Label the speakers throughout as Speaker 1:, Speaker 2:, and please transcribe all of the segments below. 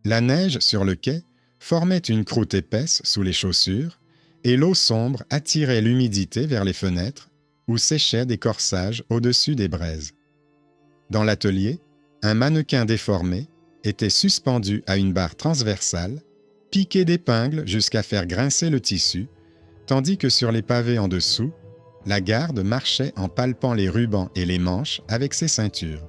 Speaker 1: La neige sur le quai formait une croûte épaisse sous les chaussures, et l'eau sombre attirait l'humidité vers les fenêtres, où séchaient des corsages au-dessus des braises. Dans l'atelier, un mannequin déformé était suspendu à une barre transversale, piqué d'épingles jusqu'à faire grincer le tissu, tandis que sur les pavés en dessous, la garde marchait en palpant les rubans et les manches avec ses ceintures.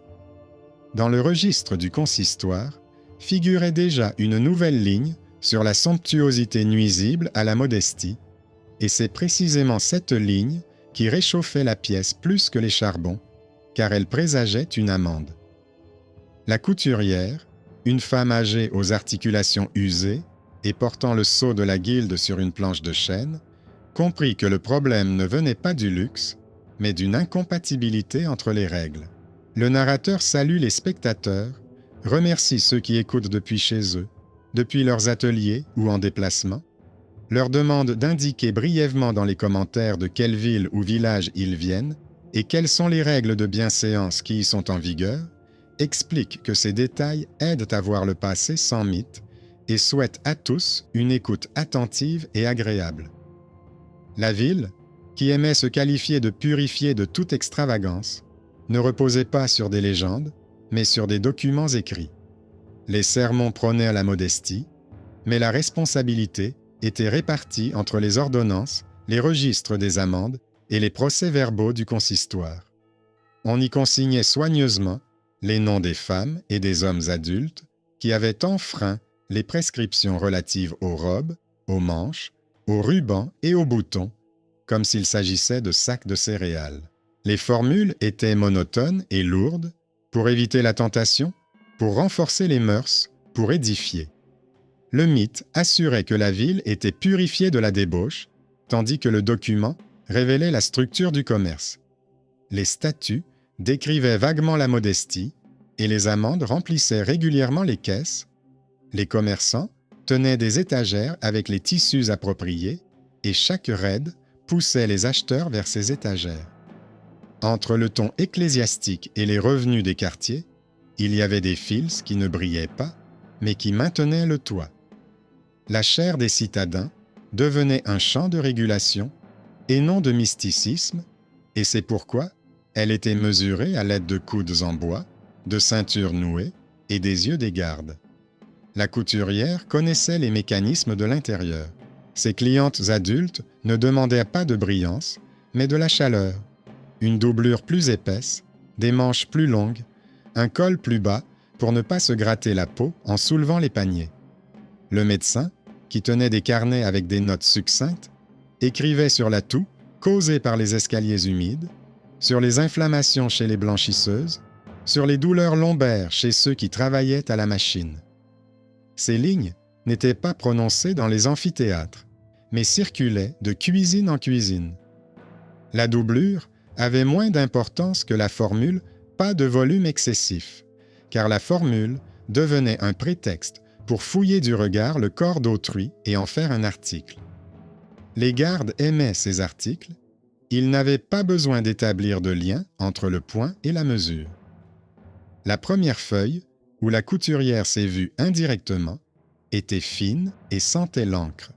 Speaker 1: Dans le registre du consistoire, figurait déjà une nouvelle ligne sur la somptuosité nuisible à la modestie, et c'est précisément cette ligne qui réchauffait la pièce plus que les charbons, car elle présageait une amende. La couturière, une femme âgée aux articulations usées et portant le sceau de la guilde sur une planche de chêne, comprit que le problème ne venait pas du luxe, mais d'une incompatibilité entre les règles. Le narrateur salue les spectateurs, remercie ceux qui écoutent depuis chez eux, depuis leurs ateliers ou en déplacement, leur demande d'indiquer brièvement dans les commentaires de quelle ville ou village ils viennent et quelles sont les règles de bienséance qui y sont en vigueur, explique que ces détails aident à voir le passé sans mythe et souhaite à tous une écoute attentive et agréable. La ville, qui aimait se qualifier de purifiée de toute extravagance, ne reposait pas sur des légendes, mais sur des documents écrits. Les sermons prônaient la modestie, mais la responsabilité était répartie entre les ordonnances, les registres des amendes et les procès-verbaux du consistoire. On y consignait soigneusement les noms des femmes et des hommes adultes qui avaient enfreint les prescriptions relatives aux robes, aux manches, aux rubans et aux boutons, comme s'il s'agissait de sacs de céréales. Les formules étaient monotones et lourdes pour éviter la tentation, pour renforcer les mœurs, pour édifier. Le mythe assurait que la ville était purifiée de la débauche, tandis que le document révélait la structure du commerce. Les statuts décrivaient vaguement la modestie et les amendes remplissaient régulièrement les caisses. Les commerçants tenaient des étagères avec les tissus appropriés et chaque raid poussait les acheteurs vers ces étagères. Entre le ton ecclésiastique et les revenus des quartiers, il y avait des fils qui ne brillaient pas, mais qui maintenaient le toit. La chair des citadins devenait un champ de régulation et non de mysticisme, et c'est pourquoi elle était mesurée à l'aide de coudes en bois, de ceintures nouées et des yeux des gardes. La couturière connaissait les mécanismes de l'intérieur. Ses clientes adultes ne demandaient pas de brillance, mais de la chaleur, une doublure plus épaisse, des manches plus longues, un col plus bas pour ne pas se gratter la peau en soulevant les paniers. Le médecin, qui tenait des carnets avec des notes succinctes, écrivait sur la toux, causée par les escaliers humides, sur les inflammations chez les blanchisseuses, sur les douleurs lombaires chez ceux qui travaillaient à la machine. Ces lignes n'étaient pas prononcées dans les amphithéâtres, mais circulaient de cuisine en cuisine. La doublure avait moins d'importance que la formule « pas de volume excessif », car la formule devenait un prétexte pour fouiller du regard le corps d'autrui et en faire un article. Les gardes aimaient ces articles, ils n'avaient pas besoin d'établir de lien entre le point et la mesure. La première feuille, où la couturière s'est vue indirectement, était fine et sentait l'encre.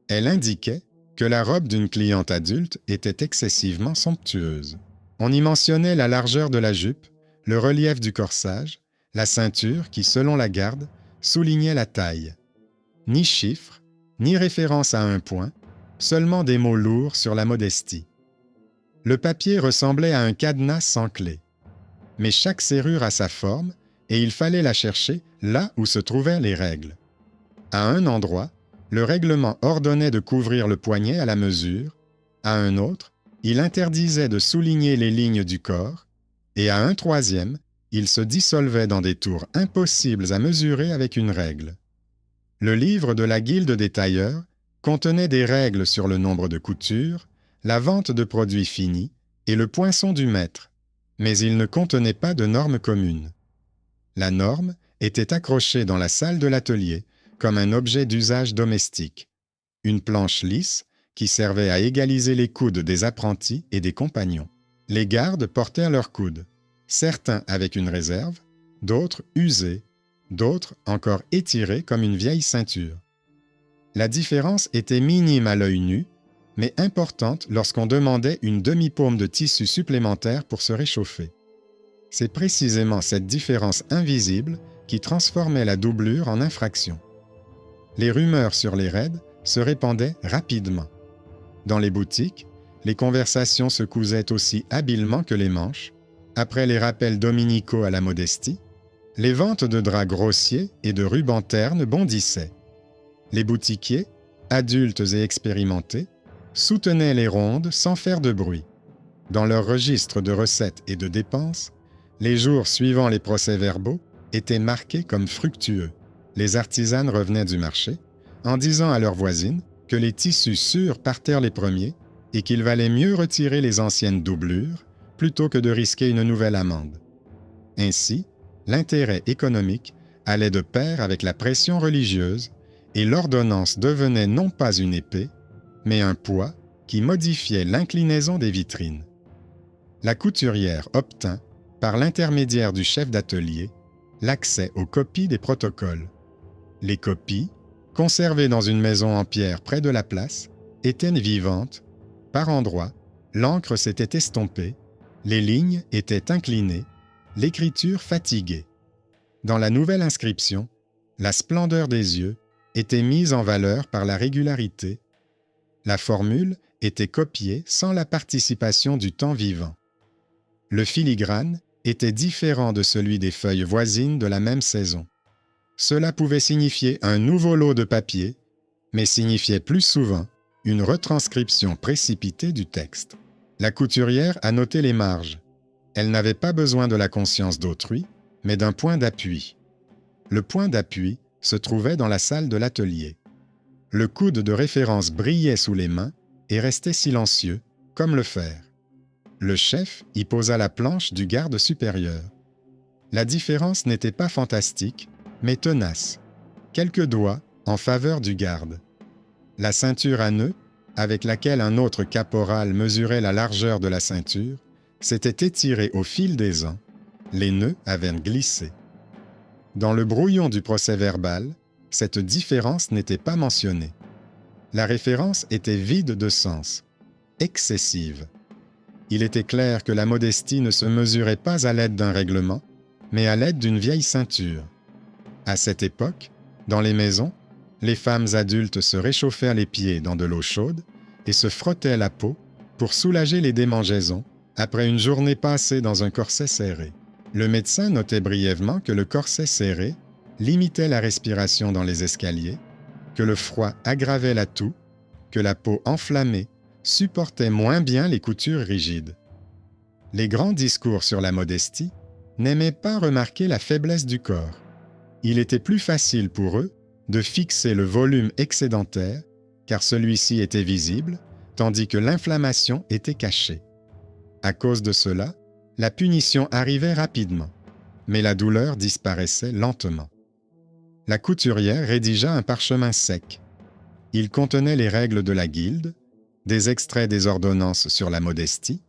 Speaker 1: Elle indiquait que la robe d'une cliente adulte était excessivement somptueuse. On y mentionnait la largeur de la jupe, le relief du corsage, la ceinture qui, selon la garde, soulignait la taille. Ni chiffres, ni référence à un point, seulement des mots lourds sur la modestie. Le papier ressemblait à un cadenas sans clé. Mais chaque serrure a sa forme et il fallait la chercher là où se trouvaient les règles. À un endroit, le règlement ordonnait de couvrir le poignet à la mesure, à un autre, il interdisait de souligner les lignes du corps, et à un troisième, il se dissolvait dans des tours impossibles à mesurer avec une règle. Le livre de la guilde des tailleurs contenait des règles sur le nombre de coutures, la vente de produits finis et le poinçon du maître, mais il ne contenait pas de normes communes. La norme était accrochée dans la salle de l'atelier comme un objet d'usage domestique, une planche lisse qui servait à égaliser les coudes des apprentis et des compagnons. Les gardes portèrent leurs coudes, certains avec une réserve, d'autres usés, d'autres encore étirées comme une vieille ceinture. La différence était minime à l'œil nu, mais importante lorsqu'on demandait une demi-paume de tissu supplémentaire pour se réchauffer. C'est précisément cette différence invisible qui transformait la doublure en infraction. Les rumeurs sur les raids se répandaient rapidement. Dans les boutiques, les conversations se cousaient aussi habilement que les manches. Après les rappels dominicaux à la modestie, les ventes de draps grossiers et de rubans ternes bondissaient. Les boutiquiers, adultes et expérimentés, soutenaient les rondes sans faire de bruit. Dans leur registre de recettes et de dépenses, les jours suivant les procès-verbaux étaient marqués comme fructueux. Les artisanes revenaient du marché en disant à leurs voisines que les tissus sûrs partèrent les premiers et qu'il valait mieux retirer les anciennes doublures plutôt que de risquer une nouvelle amende. Ainsi, l'intérêt économique allait de pair avec la pression religieuse et l'ordonnance devenait non pas une épée, mais un poids qui modifiait l'inclinaison des vitrines. La couturière obtint, par l'intermédiaire du chef d'atelier, l'accès aux copies des protocoles. Les copies, conservées dans une maison en pierre près de la place, étaient vivantes. Par endroits, l'encre s'était estompée, les lignes étaient inclinées, l'écriture fatiguée. Dans la nouvelle inscription, la splendeur des yeux était mise en valeur par la régularité. La formule était copiée sans la participation du temps vivant. Le filigrane était différent de celui des feuilles voisines de la même saison. Cela pouvait signifier un nouveau lot de papier, mais signifiait plus souvent une retranscription précipitée du texte. La couturière a noté les marges. Elle n'avait pas besoin de la conscience d'autrui, mais d'un point d'appui. Le point d'appui se trouvait dans la salle de l'atelier. Le coude de référence brillait sous les mains et restait silencieux, comme le fer. Le chef y posa la planche du garde supérieur. La différence n'était pas fantastique, mais tenace. Quelques doigts en faveur du garde. La ceinture à nœuds, avec laquelle un autre caporal mesurait la largeur de la ceinture, s'était étirée au fil des ans. Les nœuds avaient glissé. Dans le brouillon du procès-verbal, cette différence n'était pas mentionnée. La référence était vide de sens, excessive. Il était clair que la modestie ne se mesurait pas à l'aide d'un règlement, mais à l'aide d'une vieille ceinture. À cette époque, dans les maisons, les femmes adultes se réchauffaient les pieds dans de l'eau chaude et se frottaient la peau pour soulager les démangeaisons après une journée passée dans un corset serré. Le médecin notait brièvement que le corset serré limitait la respiration dans les escaliers, que le froid aggravait la toux, que la peau enflammée supportait moins bien les coutures rigides. Les grands discours sur la modestie n'aimaient pas remarquer la faiblesse du corps. Il était plus facile pour eux de fixer le volume excédentaire, car celui-ci était visible, tandis que l'inflammation était cachée. À cause de cela, la punition arrivait rapidement, mais la douleur disparaissait lentement. La couturière rédigea un parchemin sec. Il contenait les règles de la guilde, des extraits des ordonnances sur la modestie,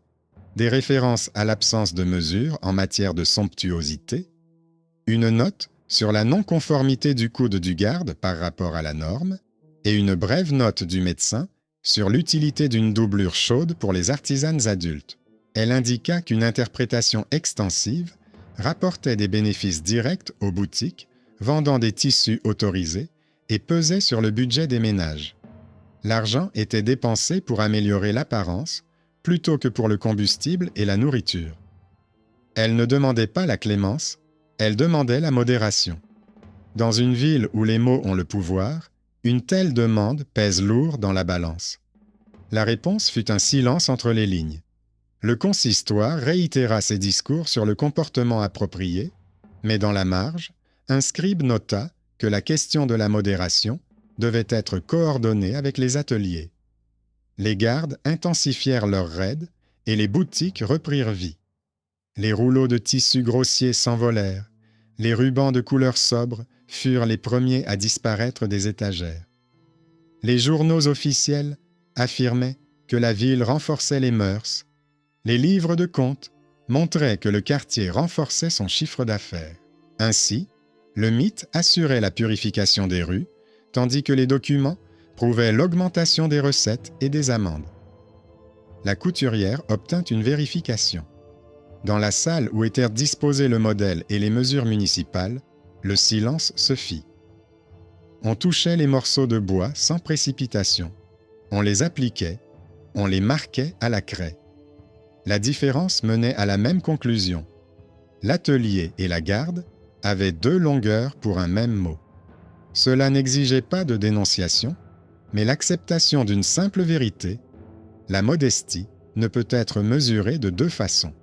Speaker 1: des références à l'absence de mesure en matière de somptuosité, une note sur la non-conformité du coude du garde par rapport à la norme, et une brève note du médecin sur l'utilité d'une doublure chaude pour les artisanes adultes. Elle indiqua qu'une interprétation extensive rapportait des bénéfices directs aux boutiques vendant des tissus autorisés et pesait sur le budget des ménages. L'argent était dépensé pour améliorer l'apparence plutôt que pour le combustible et la nourriture. Elle ne demandait pas la clémence, elle demandait la modération. Dans une ville où les mots ont le pouvoir, une telle demande pèse lourd dans la balance. La réponse fut un silence entre les lignes. Le consistoire réitéra ses discours sur le comportement approprié, mais dans la marge, un scribe nota que la question de la modération devait être coordonnée avec les ateliers. Les gardes intensifièrent leurs raids et les boutiques reprirent vie. Les rouleaux de tissu grossier s'envolèrent, les rubans de couleur sobre furent les premiers à disparaître des étagères. Les journaux officiels affirmaient que la ville renforçait les mœurs. Les livres de comptes montraient que le quartier renforçait son chiffre d'affaires. Ainsi, Le mythe assurait la purification des rues, tandis que les documents prouvaient l'augmentation des recettes et des amendes. La couturière obtint une vérification. Dans la salle où étaient disposés le modèle et les mesures municipales, le silence se fit. On touchait les morceaux de bois sans précipitation. On les appliquait, on les marquait à la craie. La différence menait à la même conclusion. L'atelier et la garde avaient 2 longueurs pour un même mot. Cela n'exigeait pas de dénonciation, mais l'acceptation d'une simple vérité. La modestie ne peut être mesurée de 2 façons.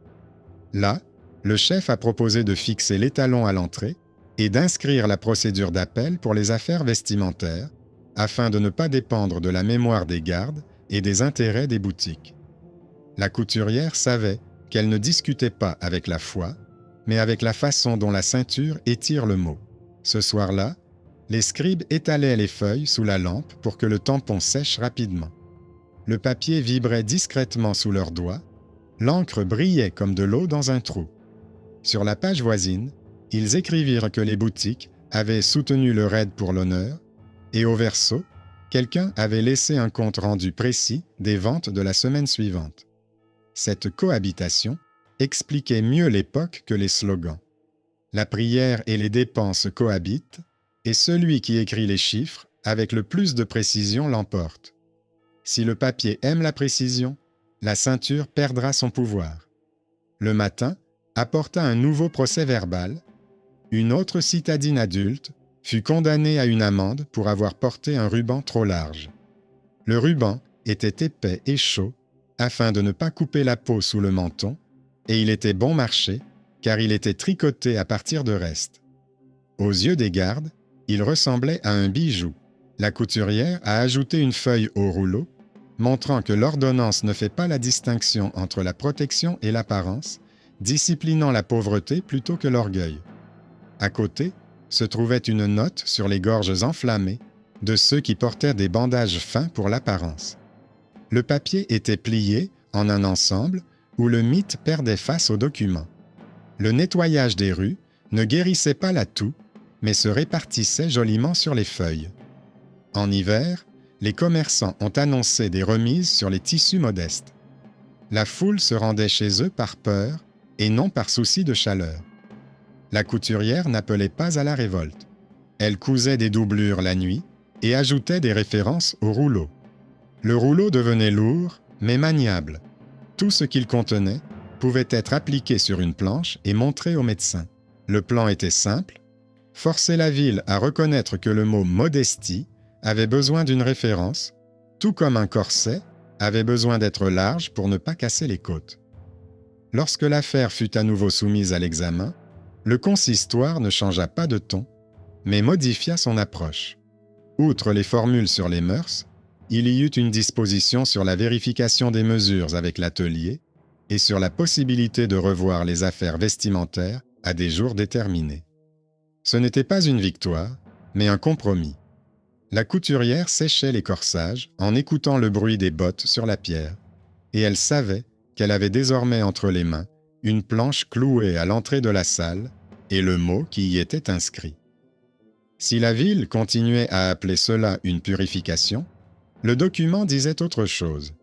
Speaker 1: Là, le chef a proposé de fixer l'étalon à l'entrée et d'inscrire la procédure d'appel pour les affaires vestimentaires, afin de ne pas dépendre de la mémoire des gardes et des intérêts des boutiques. La couturière savait qu'elle ne discutait pas avec la foi, mais avec la façon dont la ceinture étire le mot. Ce soir-là, les scribes étalaient les feuilles sous la lampe pour que le tampon sèche rapidement. Le papier vibrait discrètement sous leurs doigts, l'encre brillait comme de l'eau dans un trou. Sur la page voisine, ils écrivirent que les boutiques avaient soutenu le raid pour l'honneur, et au verso, quelqu'un avait laissé un compte rendu précis des ventes de la semaine suivante. Cette cohabitation expliquait mieux l'époque que les slogans. La prière et les dépenses cohabitent, et celui qui écrit les chiffres avec le plus de précision l'emporte. Si le papier aime la précision, la ceinture perdra son pouvoir. Le matin apporta un nouveau procès-verbal. Une autre citadine adulte fut condamnée à une amende pour avoir porté un ruban trop large. Le ruban était épais et chaud afin de ne pas couper la peau sous le menton, et il était bon marché car il était tricoté à partir de restes. Aux yeux des gardes, il ressemblait à un bijou. La couturière a ajouté une feuille au rouleau, montrant que l'ordonnance ne fait pas la distinction entre la protection et l'apparence, disciplinant la pauvreté plutôt que l'orgueil. À côté, se trouvait une note sur les gorges enflammées de ceux qui portaient des bandages fins pour l'apparence. Le papier était plié en un ensemble où le mythe perdait face au document. Le nettoyage des rues ne guérissait pas la toux, mais se répartissait joliment sur les feuilles. En hiver, les commerçants ont annoncé des remises sur les tissus modestes. La foule se rendait chez eux par peur et non par souci de chaleur. La couturière n'appelait pas à la révolte. Elle cousait des doublures la nuit et ajoutait des références au rouleau. Le rouleau devenait lourd, mais maniable. Tout ce qu'il contenait pouvait être appliqué sur une planche et montré au médecin. Le plan était simple: forcer la ville à reconnaître que le mot « modestie » avait besoin d'une référence, tout comme un corset avait besoin d'être large pour ne pas casser les côtes. Lorsque l'affaire fut à nouveau soumise à l'examen, le consistoire ne changea pas de ton, mais modifia son approche. Outre les formules sur les mœurs, il y eut une disposition sur la vérification des mesures avec l'atelier et sur la possibilité de revoir les affaires vestimentaires à des jours déterminés. Ce n'était pas une victoire, mais un compromis. La couturière séchait les corsages en écoutant le bruit des bottes sur la pierre, et elle savait qu'elle avait désormais entre les mains une planche clouée à l'entrée de la salle et le mot qui y était inscrit. Si la ville continuait à appeler cela une purification, le document disait autre chose.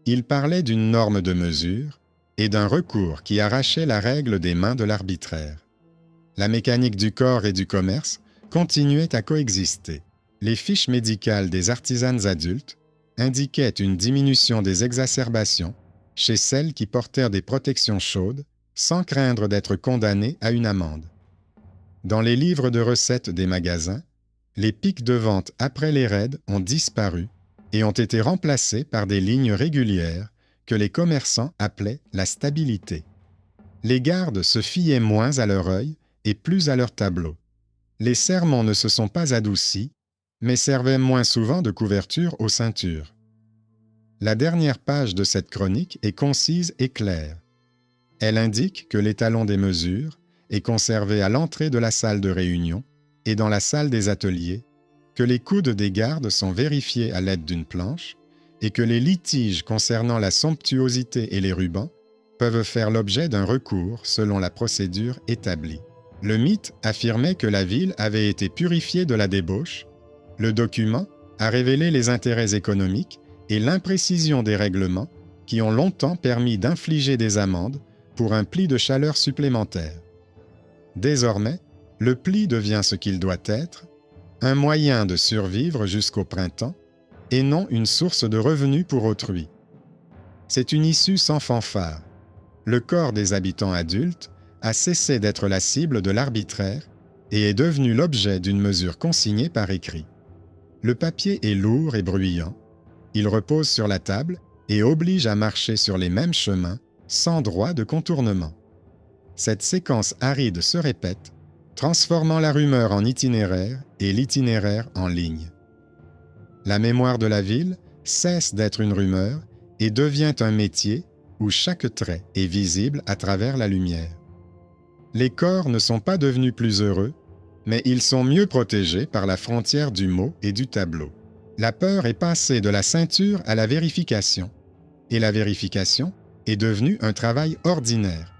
Speaker 1: Il parlait d'une norme de mesure et d'un recours qui arrachait la règle des mains de l'arbitraire. La mécanique du corps et du commerce continuait à coexister. Les fiches médicales des artisanes adultes indiquaient une diminution des exacerbations chez celles qui portèrent des protections chaudes sans craindre d'être condamnées à une amende. Dans les livres de recettes des magasins, les pics de vente après les raids ont disparu et ont été remplacés par des lignes régulières que les commerçants appelaient la stabilité. Les gardes se fiaient moins à leur œil et plus à leur tableau. Les sermons ne se sont pas adoucis, mais servaient moins souvent de couverture aux ceintures. La dernière page de cette chronique est concise et claire. Elle indique que l'étalon des mesures est conservé à l'entrée de la salle de réunion et dans la salle des ateliers, que les coudes des gardes sont vérifiés à l'aide d'une planche et que les litiges concernant la somptuosité et les rubans peuvent faire l'objet d'un recours selon la procédure établie. Le mythe affirmait que la ville avait été purifiée de la débauche. Le document a révélé les intérêts économiques et l'imprécision des règlements qui ont longtemps permis d'infliger des amendes pour un pli de chaleur supplémentaire. Désormais, le pli devient ce qu'il doit être, un moyen de survivre jusqu'au printemps et non une source de revenus pour autrui. C'est une issue sans fanfare. Le corps des habitants adultes a cessé d'être la cible de l'arbitraire et est devenu l'objet d'une mesure consignée par écrit. Le papier est lourd et bruyant, il repose sur la table et oblige à marcher sur les mêmes chemins sans droit de contournement. Cette séquence aride se répète, transformant la rumeur en itinéraire et l'itinéraire en ligne. La mémoire de la ville cesse d'être une rumeur et devient un métier où chaque trait est visible à travers la lumière. Les corps ne sont pas devenus plus heureux, mais ils sont mieux protégés par la frontière du mot et du tableau. La peur est passée de la ceinture à la vérification, et la vérification est devenue un travail ordinaire.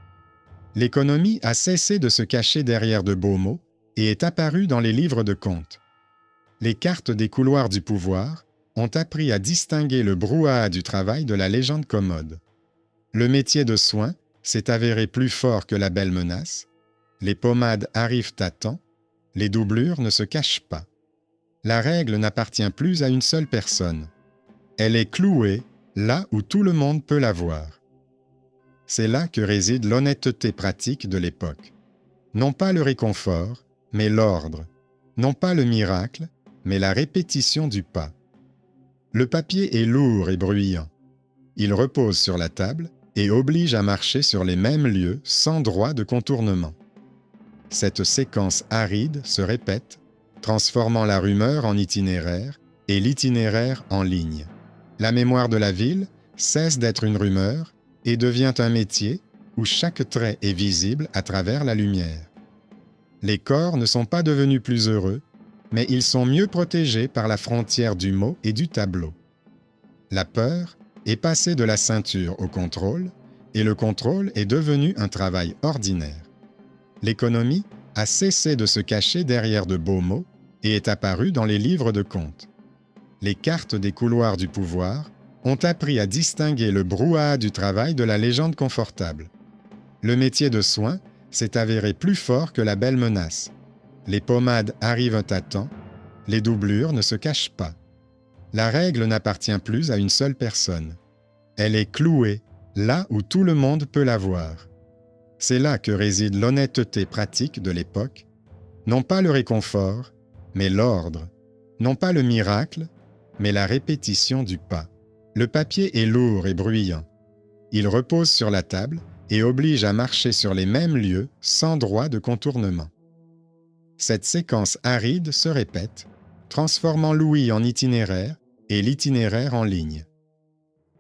Speaker 1: L'économie a cessé de se cacher derrière de beaux mots et est apparue dans les livres de comptes. Les cartes des couloirs du pouvoir ont appris à distinguer le brouhaha du travail de la légende commode. Le métier de soin s'est avéré plus fort que la belle menace. Les pommades arrivent à temps. Les doublures ne se cachent pas. La règle n'appartient plus à une seule personne. Elle est clouée là où tout le monde peut la voir. C'est là que réside l'honnêteté pratique de l'époque. Non pas le réconfort, mais l'ordre. Non pas le miracle, mais la répétition du pas. Le papier est lourd et bruyant. Il repose sur la table et oblige à marcher sur les mêmes lieux sans droit de contournement. Cette séquence aride se répète, transformant la rumeur en itinéraire et l'itinéraire en ligne. La mémoire de la ville cesse d'être une rumeur et devient un métier où chaque trait est visible à travers la lumière. Les corps ne sont pas devenus plus heureux, mais ils sont mieux protégés par la frontière du mot et du tableau. La peur est passée de la ceinture au contrôle, et le contrôle est devenu un travail ordinaire. L'économie a cessé de se cacher derrière de beaux mots et est apparue dans les livres de comptes. Les cartes des couloirs du pouvoir ont appris à distinguer le brouhaha du travail de la légende confortable. Le métier de soin s'est avéré plus fort que la belle menace. Les pommades arrivent à temps, les doublures ne se cachent pas. La règle n'appartient plus à une seule personne. Elle est clouée là où tout le monde peut la voir. C'est là que réside l'honnêteté pratique de l'époque, non pas le réconfort, mais l'ordre, non pas le miracle, mais la répétition du pas. Le papier est lourd et bruyant. Il repose sur la table et oblige à marcher sur les mêmes lieux sans droit de contournement. Cette séquence aride se répète, transformant l'ouïe en itinéraire et l'itinéraire en ligne.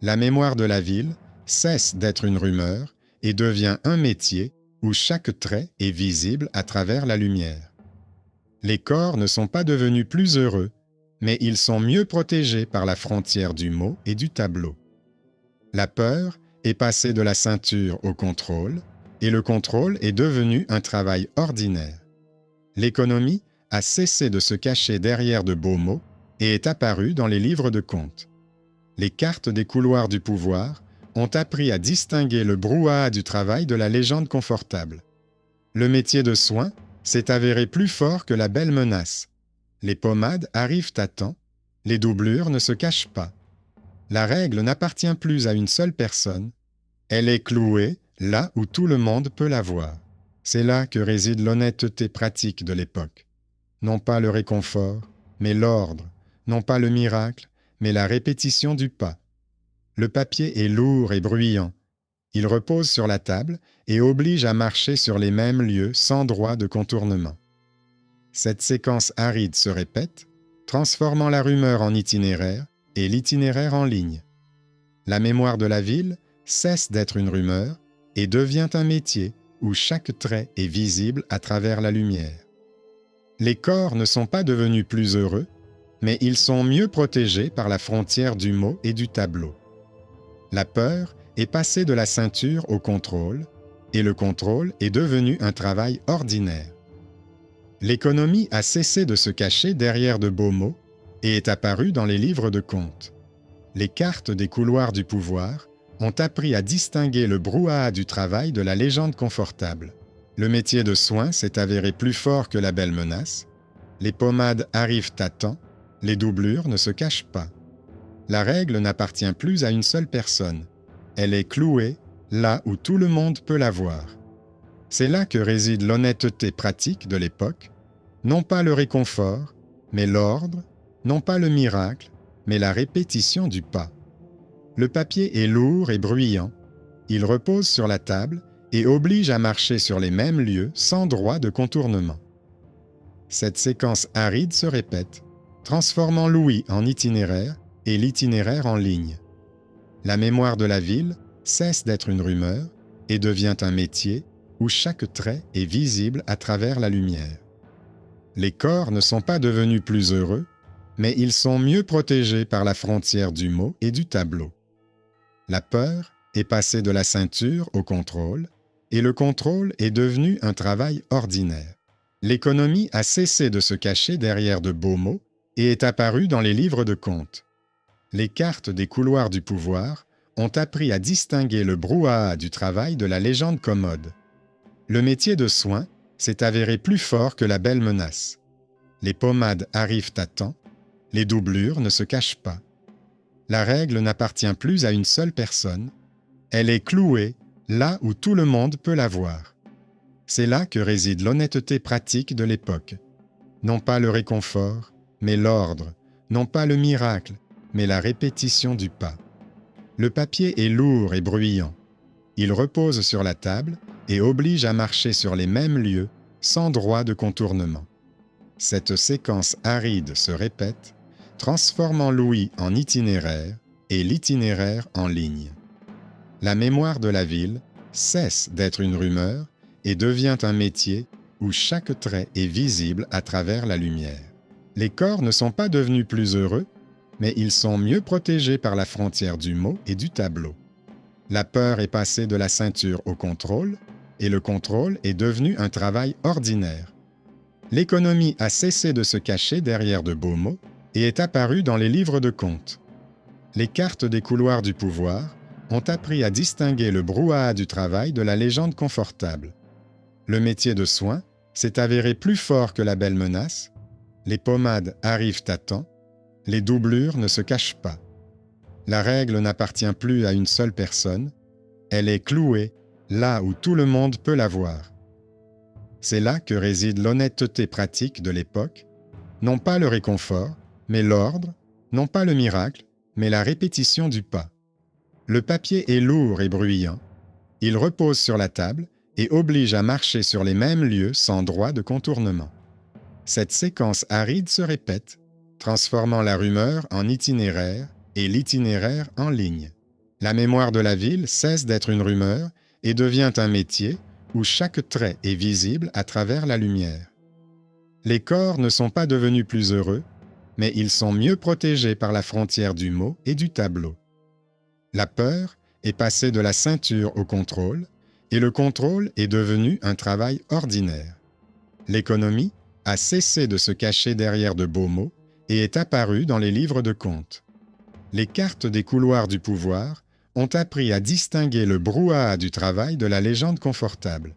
Speaker 1: La mémoire de la ville cesse d'être une rumeur et devient un métier où chaque trait est visible à travers la lumière. Les corps ne sont pas devenus plus heureux, mais ils sont mieux protégés par la frontière du mot et du tableau. La peur est passée de la ceinture au contrôle, et le contrôle est devenu un travail ordinaire. L'économie a cessé de se cacher derrière de beaux mots et est apparue dans les livres de comptes. Les cartes des couloirs du pouvoir ont appris à distinguer le brouhaha du travail de la légende confortable. Le métier de soin s'est avéré plus fort que la belle menace. Les pommades arrivent à temps, les doublures ne se cachent pas. La règle n'appartient plus à une seule personne, elle est clouée là où tout le monde peut la voir. C'est là que réside l'honnêteté pratique de l'époque. Non pas le réconfort, mais l'ordre, non pas le miracle, mais la répétition du pas. Le papier est lourd et bruyant. Il repose sur la table et oblige à marcher sur les mêmes lieux sans droit de contournement. Cette séquence aride se répète, transformant la rumeur en itinéraire et l'itinéraire en ligne. La mémoire de la ville cesse d'être une rumeur et devient un métier où chaque trait est visible à travers la lumière. Les corps ne sont pas devenus plus heureux, mais ils sont mieux protégés par la frontière du mot et du tableau. La peur est passée de la ceinture au contrôle, et le contrôle est devenu un travail ordinaire. L'économie a cessé de se cacher derrière de beaux mots et est apparue dans les livres de comptes. Les cartes des couloirs du pouvoir ont appris à distinguer le brouhaha du travail de la légende confortable. Le métier de soin s'est avéré plus fort que la belle menace. Les pommades arrivent à temps, les doublures ne se cachent pas. La règle n'appartient plus à une seule personne. Elle est clouée là où tout le monde peut la voir. C'est là que réside l'honnêteté pratique de l'époque, non pas le réconfort, mais l'ordre, non pas le miracle, mais la répétition du pas. Le papier est lourd et bruyant. Il repose sur la table et oblige à marcher sur les mêmes lieux sans droit de contournement. Cette séquence aride se répète, transformant l'ouïe en itinéraire et l'itinéraire en ligne. La mémoire de la ville cesse d'être une rumeur et devient un métier où chaque trait est visible à travers la lumière. Les corps ne sont pas devenus plus heureux, mais ils sont mieux protégés par la frontière du mot et du tableau. La peur est passée de la ceinture au contrôle, et le contrôle est devenu un travail ordinaire. L'économie a cessé de se cacher derrière de beaux mots et est apparue dans les livres de comptes. Les cartes des couloirs du pouvoir ont appris à distinguer le brouhaha du travail de la légende commode. Le métier de soin s'est avéré plus fort que la belle menace. Les pommades arrivent à temps, les doublures ne se cachent pas. La règle n'appartient plus à une seule personne, elle est clouée là où tout le monde peut la voir. C'est là que réside l'honnêteté pratique de l'époque. Non pas le réconfort, mais l'ordre, non pas le miracle, mais la répétition du pas. Le papier est lourd et bruyant. Il repose sur la table et oblige à marcher sur les mêmes lieux sans droit de contournement. Cette séquence aride se répète, transformant l'ouïe en itinéraire et l'itinéraire en ligne. La mémoire de la ville cesse d'être une rumeur et devient un métier où chaque trait est visible à travers la lumière. Les corps ne sont pas devenus plus heureux, mais ils sont mieux protégés par la frontière du mot et du tableau. La peur est passée de la ceinture au contrôle, et le contrôle est devenu un travail ordinaire. L'économie a cessé de se cacher derrière de beaux mots et est apparue dans les livres de comptes. Les cartes des couloirs du pouvoir ont appris à distinguer le brouhaha du travail de la légende confortable. Le métier de soin s'est avéré plus fort que la belle menace. Les pommades arrivent à temps, les doublures ne se cachent pas. La règle n'appartient plus à une seule personne, elle est clouée là où tout le monde peut la voir. C'est là que réside l'honnêteté pratique de l'époque, non pas le réconfort, mais l'ordre, non pas le miracle, mais la répétition du pas. Le papier est lourd et bruyant, il repose sur la table et oblige à marcher sur les mêmes lieux sans droit de contournement. Cette séquence aride se répète, transformant la rumeur en itinéraire et l'itinéraire en ligne. La mémoire de la ville cesse d'être une rumeur et devient un métier où chaque trait est visible à travers la lumière. Les corps ne sont pas devenus plus heureux, mais ils sont mieux protégés par la frontière du mot et du tableau. La peur est passée de la ceinture au contrôle, et le contrôle est devenu un travail ordinaire. L'économie a cessé de se cacher derrière de beaux mots et est apparue dans les livres de comptes. Les cartes des couloirs du pouvoir ont appris à distinguer le brouhaha du travail de la légende confortable.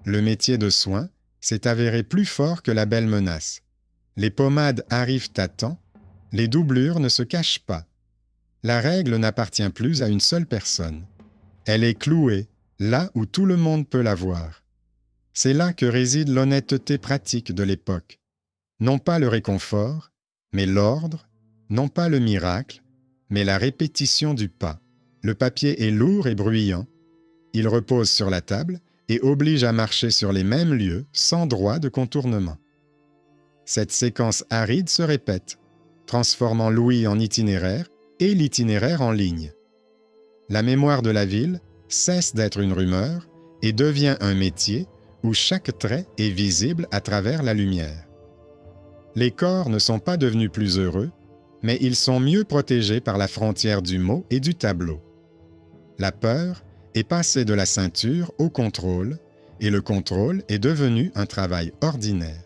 Speaker 1: Le métier de soin s'est avéré plus fort que la belle menace. Les pommades arrivent à temps, les doublures ne se cachent pas. La règle n'appartient plus à une seule personne. Elle est clouée là où tout le monde peut la voir. C'est là que réside l'honnêteté pratique de l'époque. Non pas le réconfort, mais l'ordre, non pas le miracle, mais la répétition du pas. Le papier est lourd et bruyant, il repose sur la table et oblige à marcher sur les mêmes lieux sans droit de contournement. Cette séquence aride se répète, transformant l'ouïe en itinéraire et l'itinéraire en ligne. La mémoire de la ville cesse d'être une rumeur et devient un métier où chaque trait est visible à travers la lumière. Les corps ne sont pas devenus plus heureux, mais ils sont mieux protégés par la frontière du mot et du tableau. La peur est passé de la ceinture au contrôle, et le contrôle est devenu un travail ordinaire.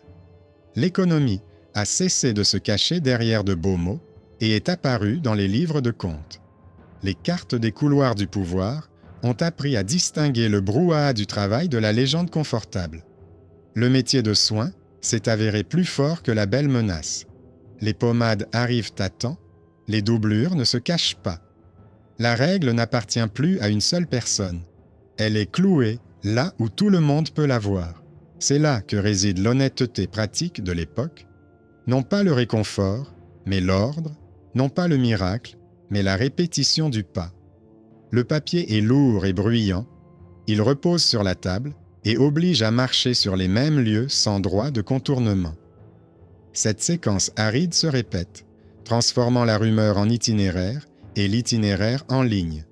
Speaker 1: L'économie a cessé de se cacher derrière de beaux mots et est apparue dans les livres de comptes. Les cartes des couloirs du pouvoir ont appris à distinguer le brouhaha du travail de la légende confortable. Le métier de soin s'est avéré plus fort que la belle menace. Les pommades arrivent à temps, les doublures ne se cachent pas. La règle n'appartient plus à une seule personne. Elle est clouée là où tout le monde peut la voir. C'est là que réside l'honnêteté pratique de l'époque. Non pas le réconfort, mais l'ordre, non pas le miracle, mais la répétition du pas. Le papier est lourd et bruyant, il repose sur la table et oblige à marcher sur les mêmes lieux sans droit de contournement. Cette séquence aride se répète, transformant la rumeur en itinéraire et l'itinéraire en ligne.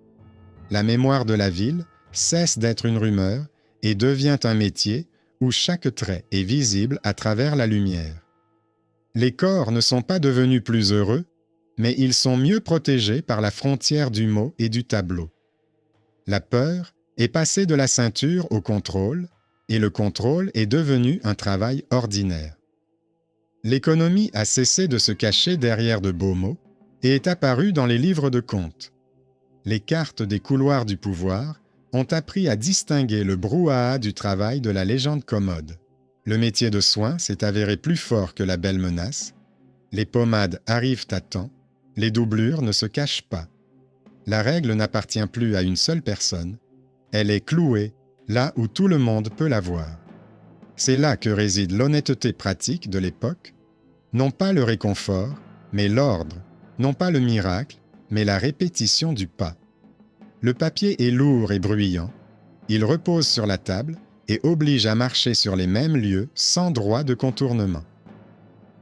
Speaker 1: La mémoire de la ville cesse d'être une rumeur et devient un métier où chaque trait est visible à travers la lumière. Les corps ne sont pas devenus plus heureux, mais ils sont mieux protégés par la frontière du mot et du tableau. La peur est passée de la ceinture au contrôle, et le contrôle est devenu un travail ordinaire. L'économie a cessé de se cacher derrière de beaux mots et est apparue dans les livres de comptes. Les cartes des couloirs du pouvoir ont appris à distinguer le brouhaha du travail de la légende commode. Le métier de soin s'est avéré plus fort que la belle menace. Les pommades arrivent à temps, les doublures ne se cachent pas. La règle n'appartient plus à une seule personne, elle est clouée là où tout le monde peut la voir. C'est là que réside l'honnêteté pratique de l'époque, non pas le réconfort, mais l'ordre, non pas le miracle, mais la répétition du pas. Le papier est lourd et bruyant, il repose sur la table et oblige à marcher sur les mêmes lieux sans droit de contournement.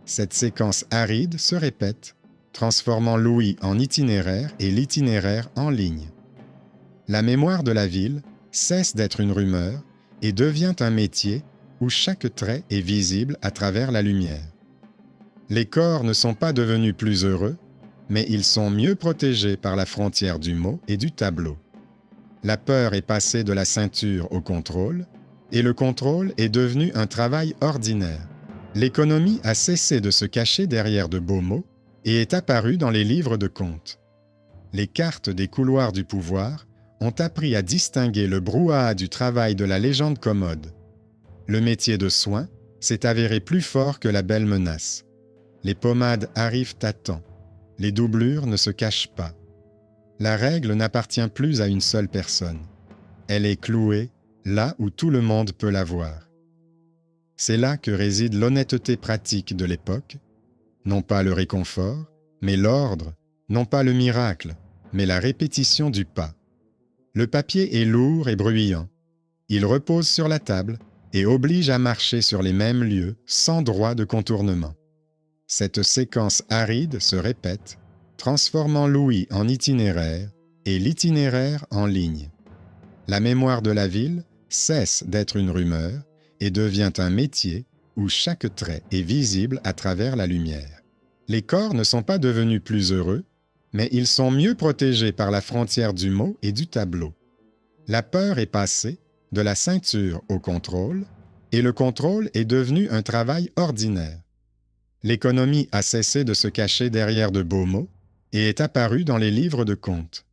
Speaker 1: Cette séquence aride se répète, transformant l'ouïe en itinéraire et l'itinéraire en ligne. La mémoire de la ville cesse d'être une rumeur et devient un métier où chaque trait est visible à travers la lumière. Les corps ne sont pas devenus plus heureux, mais ils sont mieux protégés par la frontière du mot et du tableau. La peur est passée de la ceinture au contrôle, et le contrôle est devenu un travail ordinaire. L'économie a cessé de se cacher derrière de beaux mots et est apparue dans les livres de comptes. Les cartes des couloirs du pouvoir ont appris à distinguer le brouhaha du travail de la légende commode. Le métier de soin s'est avéré plus fort que la belle menace. Les pommades arrivent à temps, les doublures ne se cachent pas. La règle n'appartient plus à une seule personne. Elle est clouée là où tout le monde peut la voir. C'est là que réside l'honnêteté pratique de l'époque, non pas le réconfort, mais l'ordre, non pas le miracle, mais la répétition du pas. Le papier est lourd et bruyant. Il repose sur la table et oblige à marcher sur les mêmes lieux sans droit de contournement. Cette séquence aride se répète, transformant l'ouïe en itinéraire et l'itinéraire en ligne. La mémoire de la ville cesse d'être une rumeur et devient un métier où chaque trait est visible à travers la lumière. Les corps ne sont pas devenus plus heureux, mais ils sont mieux protégés par la frontière du mot et du tableau. La peur est passée de la ceinture au contrôle, et le contrôle est devenu un travail ordinaire. L'économie a cessé de se cacher derrière de beaux mots et est apparue dans les livres de comptes.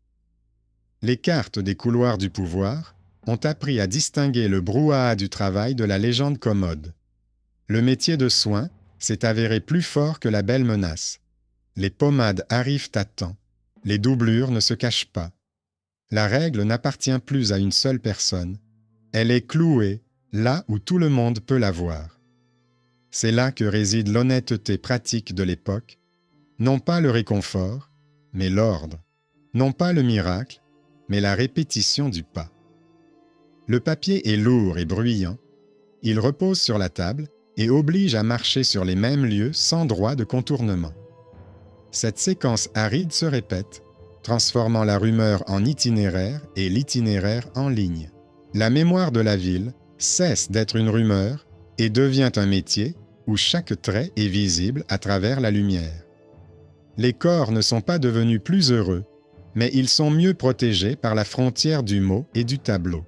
Speaker 1: Les cartes des couloirs du pouvoir ont appris à distinguer le brouhaha du travail de la légende commode. Le métier de soin s'est avéré plus fort que la belle menace. Les pommades arrivent à temps, les doublures ne se cachent pas. La règle n'appartient plus à une seule personne, elle est clouée là où tout le monde peut la voir. C'est là que réside l'honnêteté pratique de l'époque, non pas le réconfort, mais l'ordre, non pas le miracle, mais la répétition du pas. Le papier est lourd et bruyant, il repose sur la table et oblige à marcher sur les mêmes lieux sans droit de contournement. Cette séquence aride se répète, transformant la rumeur en itinéraire et l'itinéraire en ligne. La mémoire de la ville cesse d'être une rumeur et devient un métier où chaque trait est visible à travers la lumière. Les corps ne sont pas devenus plus heureux, mais ils sont mieux protégés par la frontière du mot et du tableau.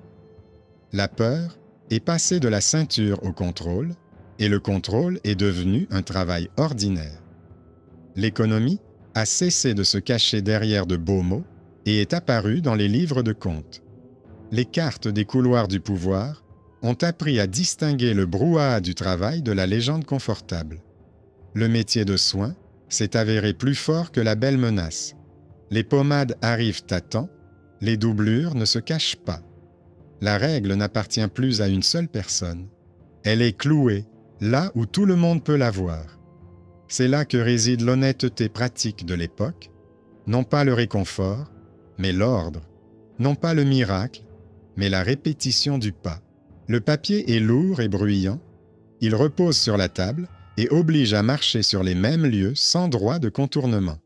Speaker 1: La peur est passée de la ceinture au contrôle, et le contrôle est devenu un travail ordinaire. L'économie a cessé de se cacher derrière de beaux mots et est apparue dans les livres de comptes. Les cartes des couloirs du pouvoir ont appris à distinguer le brouhaha du travail de la légende confortable. Le métier de soin s'est avéré plus fort que la belle menace. Les pommades arrivent à temps, les doublures ne se cachent pas. La règle n'appartient plus à une seule personne. Elle est clouée là où tout le monde peut la voir. C'est là que réside l'honnêteté pratique de l'époque, non pas le réconfort, mais l'ordre, non pas le miracle, mais la répétition du pas. Le papier est lourd et bruyant, il repose sur la table et oblige à marcher sur les mêmes lieux sans droit de contournement.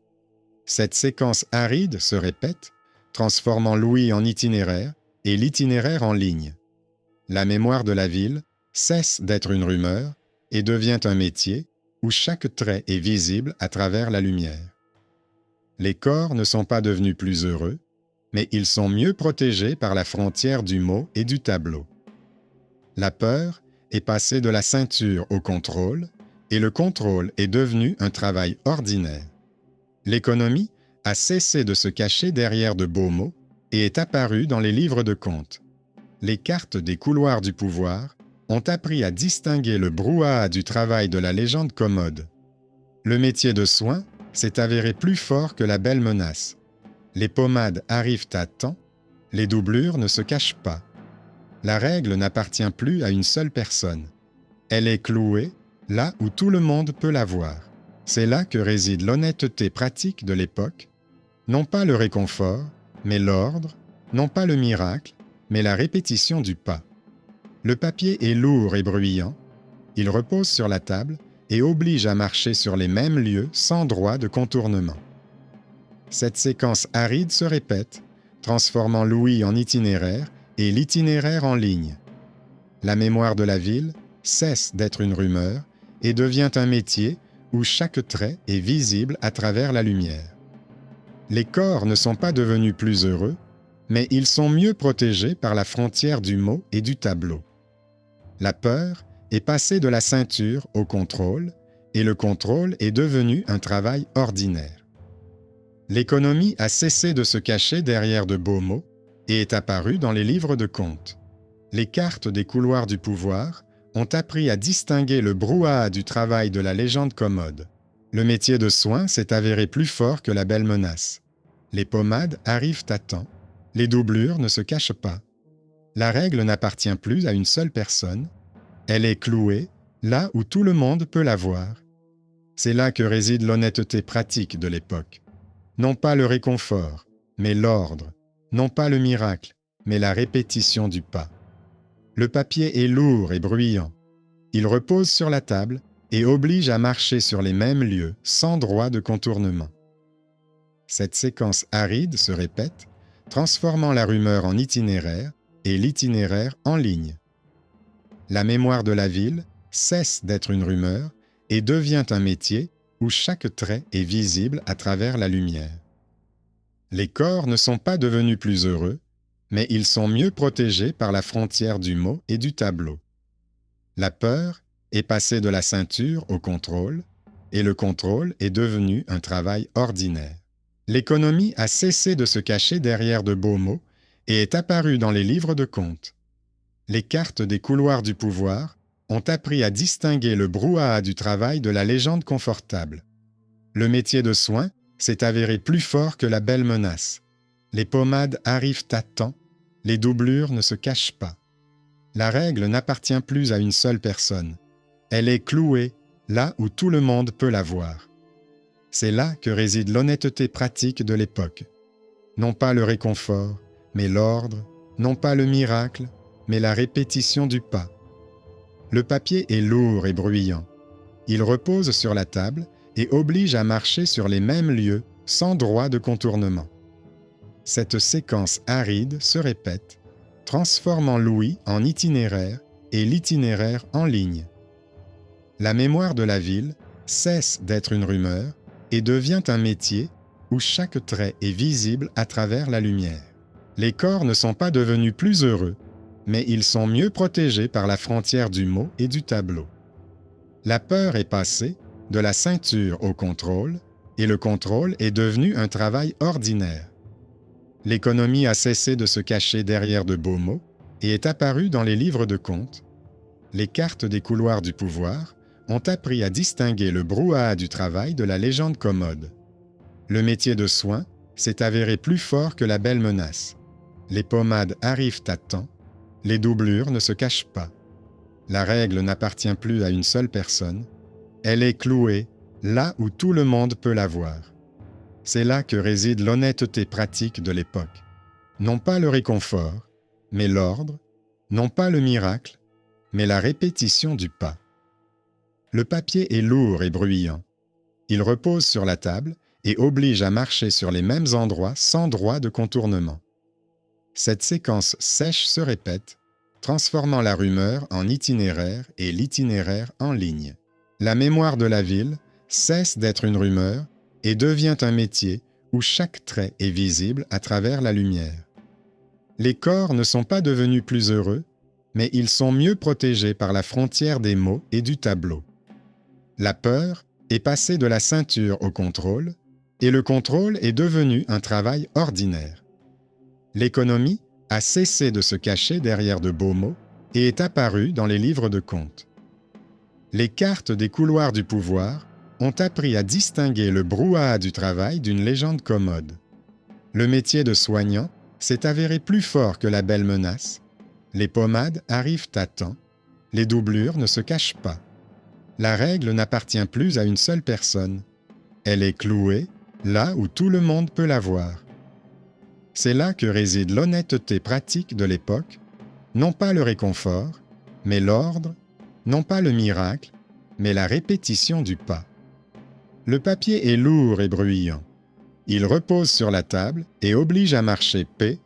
Speaker 1: Cette séquence aride se répète, transformant l'ouïe en itinéraire et l'itinéraire en ligne. La mémoire de la ville cesse d'être une rumeur et devient un métier où chaque trait est visible à travers la lumière. Les corps ne sont pas devenus plus heureux, mais ils sont mieux protégés par la frontière du mot et du tableau. La peur est passée de la ceinture au contrôle, et le contrôle est devenu un travail ordinaire. L'économie a cessé de se cacher derrière de beaux mots et est apparue dans les livres de comptes. Les cartes des couloirs du pouvoir ont appris à distinguer le brouhaha du travail de la légende commode. Le métier de soin s'est avéré plus fort que la belle menace. Les pommades arrivent à temps, les doublures ne se cachent pas. La règle n'appartient plus à une seule personne. Elle est clouée là où tout le monde peut la voir. C'est là que réside l'honnêteté pratique de l'époque, non pas le réconfort, mais l'ordre, non pas le miracle, mais la répétition du pas. Le papier est lourd et bruyant, il repose sur la table et oblige à marcher sur les mêmes lieux sans droit de contournement. Cette séquence aride se répète, transformant l'ouïe en itinéraire et l'itinéraire en ligne. La mémoire de la ville cesse d'être une rumeur et devient un métier où chaque trait est visible à travers la lumière. Les corps ne sont pas devenus plus heureux, mais ils sont mieux protégés par la frontière du mot et du tableau. La peur est passée de la ceinture au contrôle, et le contrôle est devenu un travail ordinaire. L'économie a cessé de se cacher derrière de beaux mots et est apparue dans les livres de comptes. Les cartes des couloirs du pouvoir ont appris à distinguer le brouhaha du travail de la légende commode. Le métier de soin s'est avéré plus fort que la belle menace. Les pommades arrivent à temps, les doublures ne se cachent pas. La règle n'appartient plus à une seule personne, elle est clouée là où tout le monde peut la voir. C'est là que réside l'honnêteté pratique de l'époque. Non pas le réconfort, mais l'ordre, non pas le miracle, mais la répétition du pas. Le papier est lourd et bruyant. Il repose sur la table et oblige à marcher sur les mêmes lieux sans droit de contournement. Cette séquence aride se répète, transformant la rumeur en itinéraire et l'itinéraire en ligne. La mémoire de la ville cesse d'être une rumeur et devient un métier où chaque trait est visible à travers la lumière. Les corps ne sont pas devenus plus heureux, mais ils sont mieux protégés par la frontière du mot et du tableau. La peur est passée de la ceinture au contrôle, et le contrôle est devenu un travail ordinaire. L'économie a cessé de se cacher derrière de beaux mots et est apparue dans les livres de comptes. Les cartes des couloirs du pouvoir ont appris à distinguer le brouhaha du travail de la légende confortable. Le métier de soin s'est avéré plus fort que la belle menace. Les pommades arrivent à temps, les doublures ne se cachent pas. La règle n'appartient plus à une seule personne. Elle est clouée là où tout le monde peut la voir. C'est là que réside l'honnêteté pratique de l'époque. Non pas le réconfort, mais l'ordre, non pas le miracle, mais la répétition du pas. Le papier est lourd et bruyant. Il repose sur la table et oblige à marcher sur les mêmes lieux sans droit de contournement. Cette séquence aride se répète, transformant l'ouïe en itinéraire et l'itinéraire en ligne. La mémoire de la ville cesse d'être une rumeur et devient un métier où chaque trait est visible à travers la lumière. Les corps ne sont pas devenus plus heureux, mais ils sont mieux protégés par la frontière du mot et du tableau. La peur est passée de la ceinture au contrôle, et le contrôle est devenu un travail ordinaire. L'économie a cessé de se cacher derrière de beaux mots et est apparue dans les livres de comptes. Les cartes des couloirs du pouvoir ont appris à distinguer le brouhaha du travail de la légende commode. Le métier de soin s'est avéré plus fort que la belle menace. Les pommades arrivent à temps, les doublures ne se cachent pas. La règle n'appartient plus à une seule personne, elle est clouée là où tout le monde peut la voir. C'est là que réside l'honnêteté pratique de l'époque. Non pas le réconfort, mais l'ordre, non pas le miracle, mais la répétition du pas. Le papier est lourd et bruyant. Il repose sur la table et oblige à marcher sur les mêmes endroits sans droit de contournement. Cette séquence sèche se répète, transformant la rumeur en itinéraire et l'itinéraire en ligne. La mémoire de la ville cesse d'être une rumeur et devient un métier où chaque trait est visible à travers la lumière. Les corps ne sont pas devenus plus heureux, mais ils sont mieux protégés par la frontière des mots et du tableau. La peur est passée de la ceinture au contrôle, et le contrôle est devenu un travail ordinaire. L'économie a cessé de se cacher derrière de beaux mots et est apparue dans les livres de comptes. Les cartes des couloirs du pouvoir ont appris à distinguer le brouhaha du travail d'une légende commode. Le métier de soignant s'est avéré plus fort que la belle menace. Les pommades arrivent à temps, les doublures ne se cachent pas. La règle n'appartient plus à une seule personne. Elle est clouée là où tout le monde peut la voir. C'est là que réside l'honnêteté pratique de l'époque, non pas le réconfort, mais l'ordre, non pas le miracle, mais la répétition du pas. Le papier est lourd et bruyant. Il repose sur la table et oblige à marcher paix